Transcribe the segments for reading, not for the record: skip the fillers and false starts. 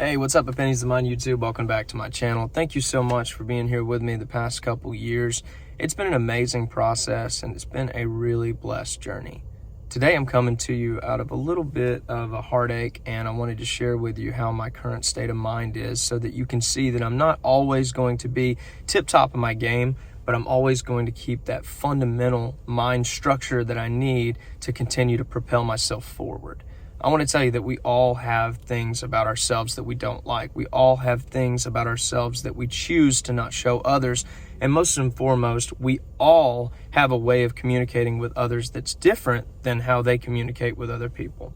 Hey, what's up, Pennies of Mine YouTube? Welcome back to my channel. Thank you so much for being here with me the past couple years. It's been an amazing process and it's been a really blessed journey. Today I'm coming to you out of a little bit of a heartache, and I wanted to share with you how my current state of mind is so that you can see that I'm not always going to be tip-top of my game, but I'm always going to keep that fundamental mind structure that I need to continue to propel myself forward. I want to tell you that we all have things about ourselves that we don't like. We all have things about ourselves that we choose to not show others. And most and foremost, we all have a way of communicating with others that's different than how they communicate with other people.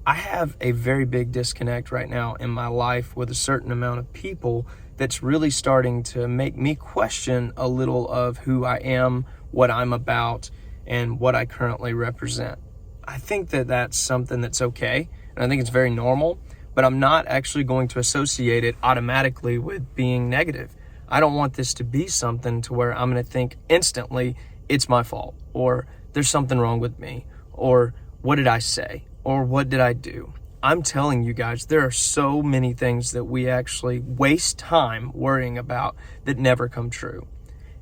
I have a very big disconnect right now in my life with a certain amount of people that's really starting to make me question a little of who I am, what I'm about, and what I currently represent. I think that that's something that's okay, and I think it's very normal, but I'm not actually going to associate it automatically with being negative. I don't want this to be something to where I'm going to think instantly it's my fault, or there's something wrong with me, or what did I say, or what did I do? I'm telling you guys, there are so many things that we actually waste time worrying about that never come true.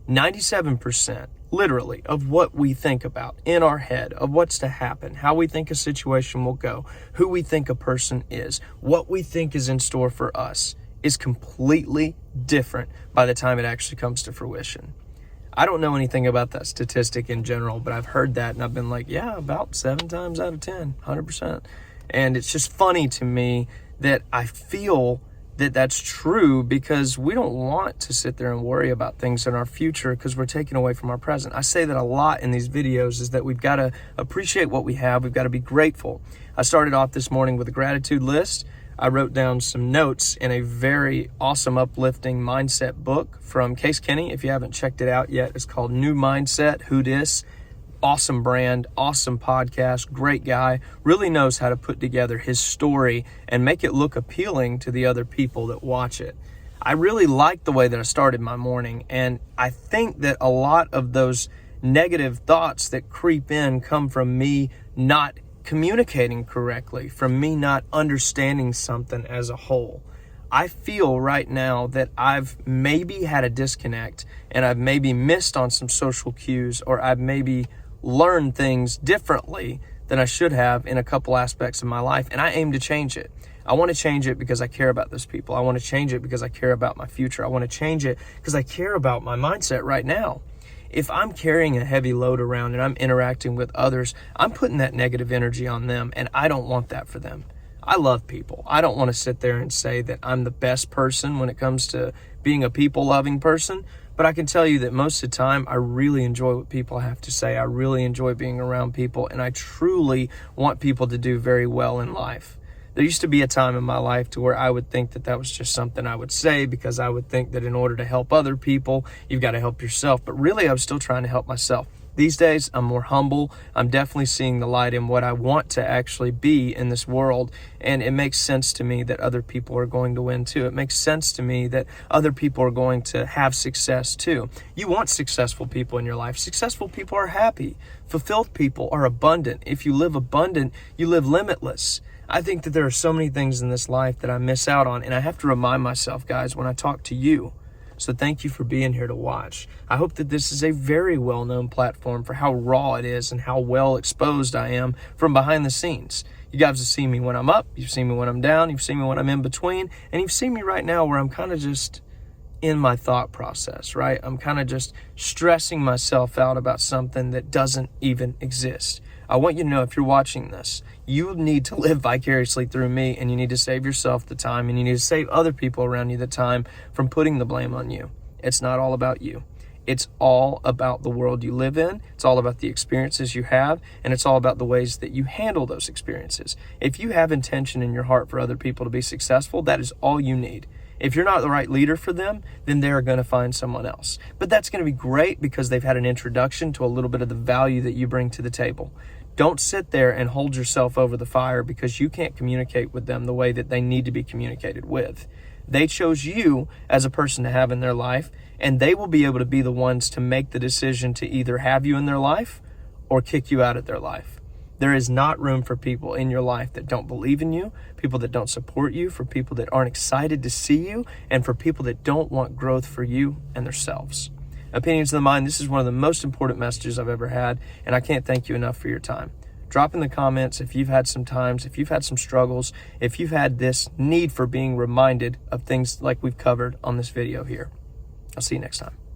97%, literally, of what we think about in our head, of what's to happen, how we think a situation will go, who we think a person is, what we think is in store for us, is completely different by the time it actually comes to fruition. I don't know anything about that statistic in general, but I've heard that and I've been like, yeah, about 7 times out of 10, 100%. And it's just funny to me that I feel that that's true because we don't want to sit there and worry about things in our future because we're taken away from our present. I say that a lot in these videos, is that we've got to appreciate what we have. We've got to be grateful. I started off this morning with a gratitude list. I wrote down some notes in a very awesome, uplifting mindset book from Case Kenny. If you haven't checked it out yet, it's called New Mindset, Who Dis. Awesome brand, awesome podcast, great guy, really knows how to put together his story and make it look appealing to the other people that watch it. I really like the way that I started my morning, and I think that a lot of those negative thoughts that creep in come from me not communicating correctly, from me not understanding something as a whole. I feel right now that I've maybe had a disconnect and I've maybe missed on some social cues, or I've maybe learn things differently than I should have in a couple aspects of my life, and I aim to change it. I want to change it because I care about those people. I want to change it because I care about my future. I want to change it because I care about my mindset right now. If I'm carrying a heavy load around and I'm interacting with others, I'm putting that negative energy on them, and I don't want that for them. I love people. I don't want to sit there and say that I'm the best person when it comes to being a people-loving person, but I can tell you that most of the time, I really enjoy what people have to say. I really enjoy being around people, and I truly want people to do very well in life. There used to be a time in my life to where I would think that that was just something I would say because I would think that in order to help other people, you've got to help yourself. But really, I was still trying to help myself. These days, I'm more humble. I'm definitely seeing the light in what I want to actually be in this world. And it makes sense to me that other people are going to win too. It makes sense to me that other people are going to have success too. You want successful people in your life. Successful people are happy. Fulfilled people are abundant. If you live abundant, you live limitless. I think that there are so many things in this life that I miss out on. And I have to remind myself, guys, when I talk to you. So thank you for being here to watch. I hope that this is a very well-known platform for how raw it is and how well exposed I am from behind the scenes. You guys have seen me when I'm up, you've seen me when I'm down, you've seen me when I'm in between, and you've seen me right now where I'm kind of just in my thought process, right? I'm kind of just stressing myself out about something that doesn't even exist. I want you to know, if you're watching this, you need to live vicariously through me, and you need to save yourself the time, and you need to save other people around you the time from putting the blame on you. It's not all about you. It's all about the world you live in. It's all about the experiences you have, and it's all about the ways that you handle those experiences. If you have intention in your heart for other people to be successful, that is all you need. If you're not the right leader for them, then they're going to find someone else. But that's going to be great because they've had an introduction to a little bit of the value that you bring to the table. Don't sit there and hold yourself over the fire because you can't communicate with them the way that they need to be communicated with. They chose you as a person to have in their life, and they will be able to be the ones to make the decision to either have you in their life or kick you out of their life. There is not room for people in your life that don't believe in you, people that don't support you, for people that aren't excited to see you, and for people that don't want growth for you and themselves. Opinions of the Mind, this is one of the most important messages I've ever had, and I can't thank you enough for your time. Drop in the comments if you've had some times, if you've had some struggles, if you've had this need for being reminded of things like we've covered on this video here. I'll see you next time.